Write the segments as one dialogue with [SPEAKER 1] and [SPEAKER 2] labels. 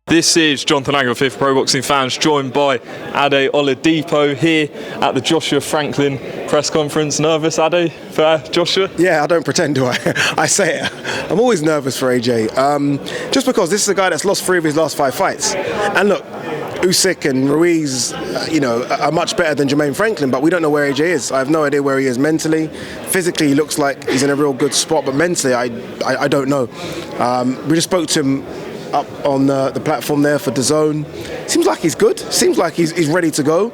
[SPEAKER 1] This is Jonathan Agger, Fifth Pro Boxing Fans, joined by Ade Oladipo here at the Joshua Franklin press conference. Nervous, Ade, for Joshua?
[SPEAKER 2] Yeah, I don't pretend, do I? I say it. I'm always nervous for AJ, just because this is a guy that's lost 3 of his last 5 fights. And look, Usyk and Ruiz, are much better than Jermaine Franklin, but we don't know where AJ is. I have no idea where he is mentally. Physically, he looks like he's in a real good spot, but mentally, I don't know. We just spoke to him up on the platform there for DAZN. Seems like he's good. Seems like he's ready to go.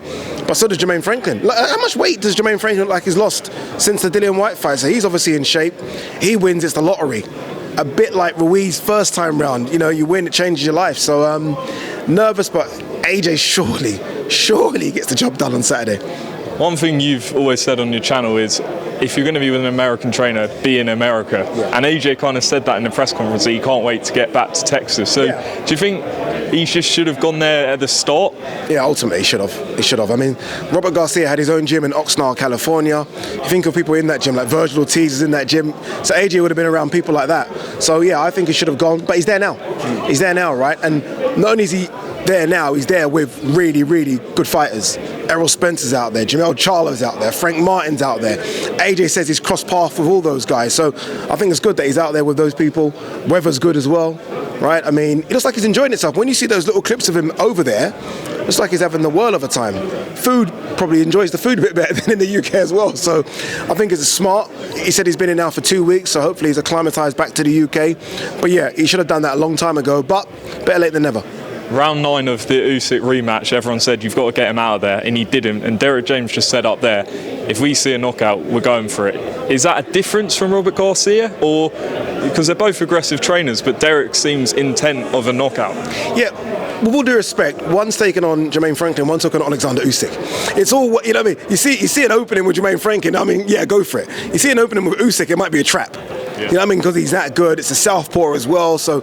[SPEAKER 2] But so does Jermaine Franklin. How much weight does Jermaine Franklin look like he's lost since the Dillian Whyte fight? So he's obviously in shape. He wins, it's the lottery. A bit like Ruiz first time round. You win, it changes your life. So nervous, but AJ surely gets the job done on Saturday.
[SPEAKER 1] One thing you've always said on your channel is, if you're going to be with an American trainer, be in America. Yeah. And AJ kind of said that in the press conference, that he can't wait to get back to Texas. So do you think he just should have gone there at the start? Yeah,
[SPEAKER 2] ultimately he should have. He should have. I mean, Robert Garcia had his own gym in Oxnard, California. You think of people in that gym, like Virgil Ortiz is in that gym. So AJ would have been around people like that. So yeah, I think he should have gone. But he's there now. He's there now, right? And not only is he there now, he's there with really, really good fighters. Errol Spencer's out there, Jamel Charlo's out there, Frank Martin's out there. AJ says he's crossed paths with all those guys. So I think it's good that he's out there with those people. Weather's good as well, right? I mean, it looks like he's enjoying himself. When you see those little clips of him over there, it looks like he's having the world of a time. Food, probably enjoys the food a bit better than in the UK as well. So I think it's smart. He said he's been in now for 2 weeks, so hopefully he's acclimatized back to the UK. But yeah, he should have done that a long time ago, but better late than never.
[SPEAKER 1] Round 9 of the Usyk rematch, everyone said you've got to get him out of there, and he didn't. And Derek James just said up there, if we see a knockout, we're going for it. Is that a difference from Robert Garcia, or because they're both aggressive trainers, but Derek seems intent of a knockout?
[SPEAKER 2] Yeah. With all due respect, one's taken on Jermaine Franklin, one's taken on Oleksandr Usyk. It's all, you know what I mean? You see an opening with Jermaine Franklin, I mean, yeah, go for it. You see an opening with Usyk, it might be a trap. Yeah. You know what I mean? Because he's that good. It's a southpaw as well, so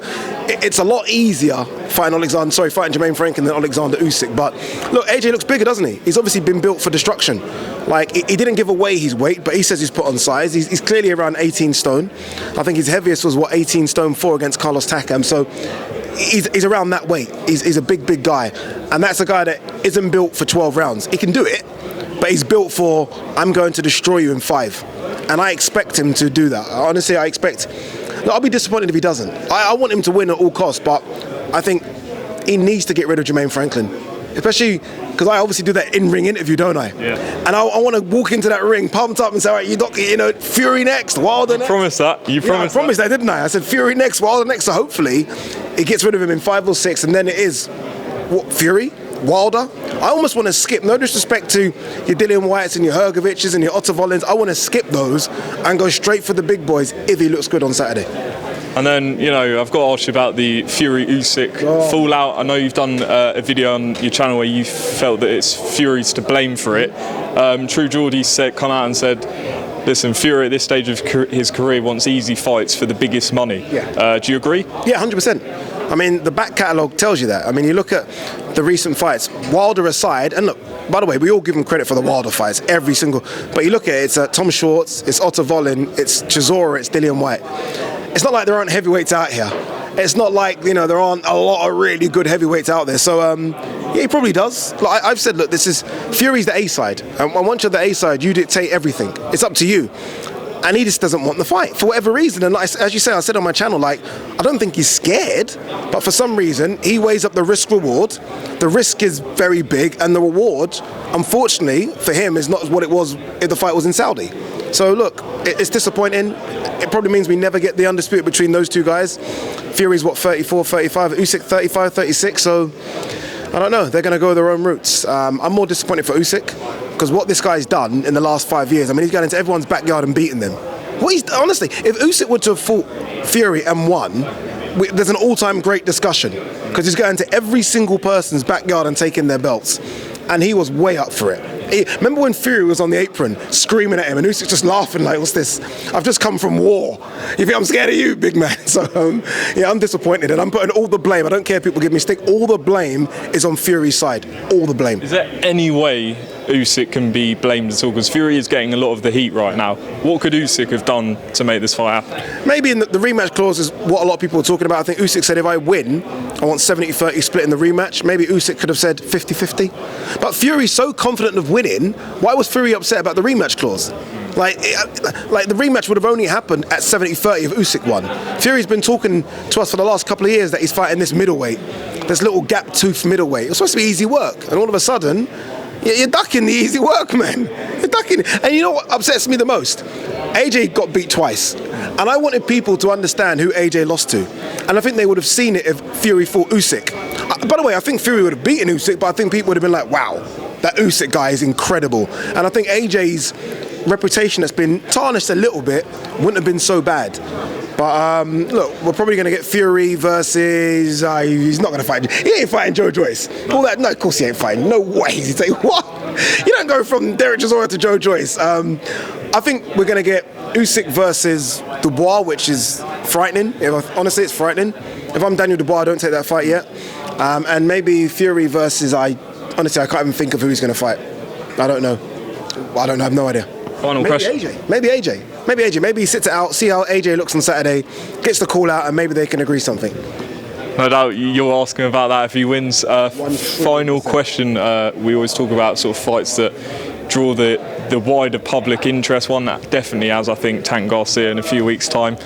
[SPEAKER 2] it's a lot easier fighting Jermaine Franklin than Oleksandr Usyk. But look, AJ looks bigger, doesn't he? He's obviously been built for destruction. Like, he didn't give away his weight, but he says he's put on size. He's clearly around 18 stone. I think his heaviest was, 18 stone 4 against Carlos Takam. So he's around that weight. He's a big guy. And that's a guy that isn't built for 12 rounds. He can do it, but he's built for, I'm going to destroy you in 5. And I expect him to do that. Honestly, I'll be disappointed if he doesn't. I want him to win at all costs, but I think he needs to get rid of Jermaine Franklin. Especially because I obviously do that in-ring interview, don't I? Yeah. And I want to walk into that ring, pumped up and say, all right, Fury next, Wilder next.
[SPEAKER 1] You promised that.
[SPEAKER 2] I promised that, didn't I? I said Fury next, Wilder next. So hopefully he gets rid of him in 5 or 6, and then it is Fury, Wilder. I almost want to skip, no disrespect to your Dillian Whytes and your Hrgovic's and your Otto Vollins, I want to skip those and go straight for the big boys if he looks good on Saturday.
[SPEAKER 1] And then, I've got to ask you about the Fury-Usyk fallout. I know you've done a video on your channel where you felt that it's Fury's to blame for it. True Geordie come out and said, listen, Fury at this stage of his career wants easy fights for the biggest money. Yeah. Do you agree?
[SPEAKER 2] Yeah, 100%. I mean, the back catalogue tells you that. I mean, you look at the recent fights, Wilder aside, and look, by the way, we all give him credit for the Wilder fights, every single, but you look at it, it's Tom Schwartz, it's Otto Vollin, it's Chisora, it's Dillian Whyte. It's not like there aren't heavyweights out here. It's not like, there aren't a lot of really good heavyweights out there. So, yeah, he probably does. Like I've said, look, Fury's the A side. And once you're the A side, you dictate everything. It's up to you. And he just doesn't want the fight for whatever reason. And as you say, I said on my channel, I don't think he's scared, but for some reason, he weighs up the risk-reward. The risk is very big, and the reward, unfortunately, for him, is not what it was if the fight was in Saudi. So look, it's disappointing. It probably means we never get the undisputed between those two guys. Fury's 34, 35, Usyk 35, 36, so I don't know. They're going to go their own routes. I'm more disappointed for Usyk, because what this guy's done in the last 5 years, I mean, he's gone into everyone's backyard and beaten them. Honestly, if Usyk were to have fought Fury and won, there's an all-time great discussion, because he's going to every single person's backyard and taking their belts, and he was way up for it. Remember when Fury was on the apron screaming at him and Usyk just laughing like, what's this? I've just come from war. You think I'm scared of you, big man? So, yeah, I'm disappointed, and I'm putting all the blame. I don't care if people give me stick. All the blame is on Fury's side. All the blame.
[SPEAKER 1] Is there any way Usyk can be blamed at all? Because Fury is getting a lot of the heat right now. What could Usyk have done to make this fight happen?
[SPEAKER 2] Maybe in the rematch clause is what a lot of people are talking about. I think Usyk said, if I win, I want 70-30 split in the rematch. Maybe Usyk could have said 50-50. But Fury's so confident of winning, why was Fury upset about the rematch clause? Like the rematch would have only happened at 70-30 if Usyk won. Fury's been talking to us for the last couple of years that he's fighting this middleweight, this little gap-toothed middleweight. It's supposed to be easy work, and all of a sudden, you're ducking the easy work, man. You're ducking. And you know what upsets me the most? AJ got beat twice, and I wanted people to understand who AJ lost to, and I think they would have seen it if Fury fought Usyk. By the way, I think Fury would have beaten Usyk, but I think people would have been like, wow, that Usyk guy is incredible. And I think AJ's reputation that's been tarnished a little bit wouldn't have been so bad. But look, we're probably going to get Fury versus. He's not going to fight. He ain't fighting Joe Joyce. All that? No, of course he ain't fighting. No way. He's like, what? You don't go from Derek Chisora to Joe Joyce. I think we're going to get Usyk versus Dubois, which is frightening. Honestly, it's frightening. If I'm Daniel Dubois, I don't take that fight yet. And maybe Fury versus. Honestly, I can't even think of who he's going to fight. I don't know. I have no idea.
[SPEAKER 1] Final question.
[SPEAKER 2] Maybe AJ. Maybe he sits it out, see how AJ looks on Saturday, gets the call out, and maybe they can agree something.
[SPEAKER 1] No doubt you're asking about that if he wins. Final question. We always talk about sort of fights that draw the wider public interest. One that definitely has, I think, Tank Garcia in a few weeks' time.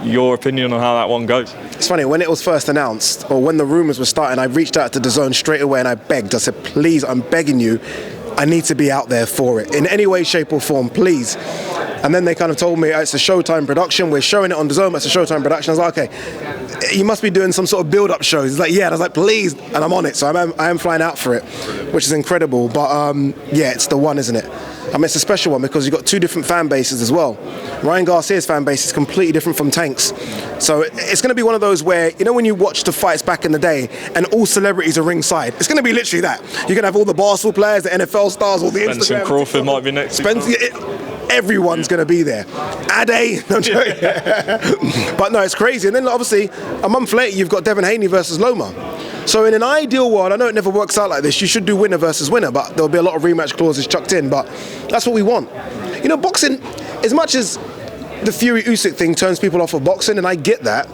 [SPEAKER 1] Your opinion on how that one goes?
[SPEAKER 2] It's funny, when it was first announced, or when the rumours were starting, I reached out to DAZN straight away and I begged. I said, please, I'm begging you, I need to be out there for it in any way, shape or form, please. And then they kind of told me it's a Showtime production. We're showing it on DAZN, but it's a Showtime production. I was like, okay, you must be doing some sort of build-up shows. He's like, yeah. And I was like, please, and I'm on it. So I am flying out for it, which is incredible. But yeah, it's the one, isn't it? I mean, it's a special one because you've got two different fan bases as well. Ryan Garcia's fan base is completely different from Tank's. So it's going to be one of those where, you know, when you watch the fights back in the day and all celebrities are ringside, it's going to be literally that. You're going to have all the Barstool players, the NFL stars, all the Instagram.
[SPEAKER 1] Spencer Crawford might be next.
[SPEAKER 2] Everyone's going to be there. Ade, no joke. But no, it's crazy. And then obviously a month later you've got Devin Haney versus Loma. So in an ideal world, I know it never works out like this, you should do winner versus winner, but there'll be a lot of rematch clauses chucked in, but that's what we want. You know, boxing, as much as the Fury-Usyk thing turns people off of boxing, and I get that,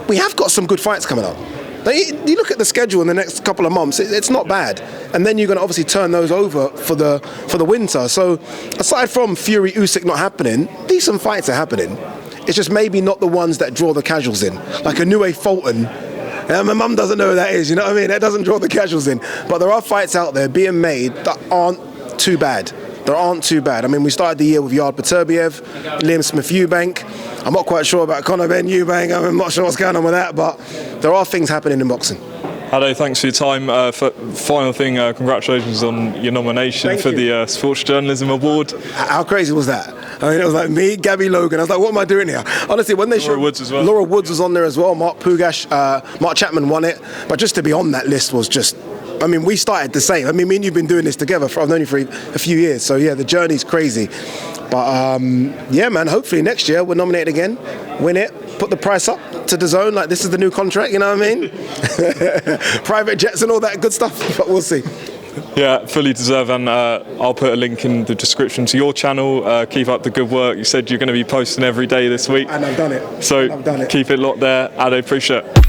[SPEAKER 2] we have got some good fights coming up. Now, you look at the schedule in the next couple of months, it's not bad. And then you're going to obviously turn those over for the winter. So aside from Fury-Usyk not happening, decent fights are happening. It's just maybe not the ones that draw the casuals in. Like a Nue Fulton. My mum doesn't know who that is, you know what I mean? That doesn't draw the casuals in. But there are fights out there being made that aren't too bad. I mean, we started the year with Yard Peterbiev, Liam Smith-Eubank. I'm not quite sure about Conor Ben Eubank. I'm not sure what's going on with that, but there are things happening in boxing.
[SPEAKER 1] Ade, thanks for your time. Final thing, congratulations on your nomination for the Sports Journalism Award.
[SPEAKER 2] How crazy was that? I mean, it was like me, Gabby Logan. I was like, what am I doing here? Honestly, when they showed...
[SPEAKER 1] Woods as well.
[SPEAKER 2] Laura Woods was on there as well. Mark Pugash, Mark Chapman won it. But just to be on that list was just... I mean, we started the same. I mean, me and you've been doing this together. I've known you for a few years. So, yeah, the journey's crazy. But, yeah, man, hopefully next year we're nominated again, win it, put the price up to DAZN. Like, this is the new contract, you know what I mean? Private jets and all that good stuff. But we'll see.
[SPEAKER 1] Yeah, fully deserved, and I'll put a link in the description to your channel. Keep up the good work. You said you're going to be posting every day this week.
[SPEAKER 2] And I've done it.
[SPEAKER 1] So keep it locked there. Ade, appreciate it.